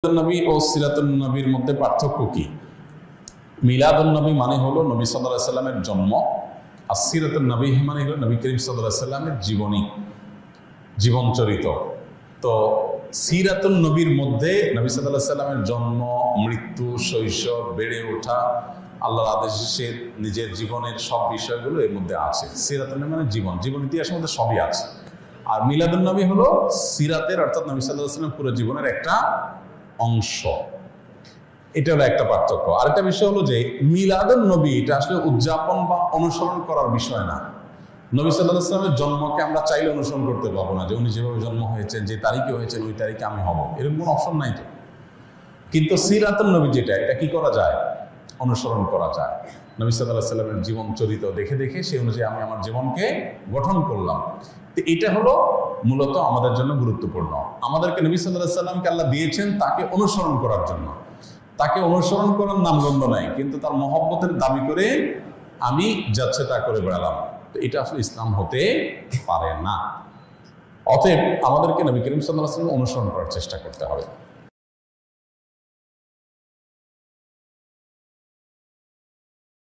নবী ও সিরাতুন নবীর মধ্যে পার্থক্য কি? মিলাদুন নবী মানে হলো নবী সাল্লাল্লাহু আলাইহি সাল্লামের জন্ম, আর সিরাতুন নবী মানে হলো নবী করিম সাল্লাল্লাহু আলাইহি সাল্লামের জীবনী, জীবনচরিত। তো সিরাতুন নবীর মধ্যে নবী সাল্লাল্লাহু আলাইহি সাল্লামের জন্ম, মৃত্যু, শৈশব, বেড়ে ওঠা, আল্লাহর আদেশে নিজের জীবনের সব বিষয়গুলো এর মধ্যে আছে। সিরাতুন নবী মানে জীবন, জীবন ইতিহাসের মধ্যে সবই আছে। আর মিলাদুন নবী হলো সিরাতের অর্থাৎ নবী সাল্লাল্লাহু আলাইহি সাল্লামের পুরো জীবনের একটা অংশ। এটা হলো একটা পার্থক্য। আরেকটা বিষয় হলো যে মিলাদুন নবী এটা আসলে উদযাপন বা অনুসরণ করার বিষয় না। নবী সাল্লাল্লাহু আলাইহি ওয়াসাল্লামের জন্মকে আমরা চাইলে অনুসরণ করতে পারবো না, যে উনি যেভাবে জন্ম হয়েছেন, যে তারিখে হয়েছেন ওই তারিখে আমি হব, এরকম কোনো অপশন নাই তো। কিন্তু সিরাতুন নবী যেটা, এটা কি করা যায়? অনুসরণ করা যায়। নবী সাল্লাল্লাহু আলাইহি ওয়াসাল্লামের জীবন চরিত দেখে দেখে সেই অনুযায়ী আমি আমার জীবনকে গঠন করলাম। তো এটা হলো মূলত আমাদের জন্য গুরুত্বপূর্ণ। আমাদেরকে নবী সাল্লাল্লাহু আলাইহি ওয়াসাল্লামকে আল্লাহ দিয়েছেন তাকে অনুসরণ করার জন্য। তাকে অনুসরণ করার নামগন্ধ নাই, কিন্তু তার মহব্বতের দাবি করে আমি যাচ্ছে তা করে বেড়ালাম, তো এটা আসলে ইসলাম হতে পারে না। অতএব আমাদেরকে নবী করিম সাল্লাল্লাহু আলাইহি ওয়াসাল্লাম অনুসরণ করার চেষ্টা করতে হবে।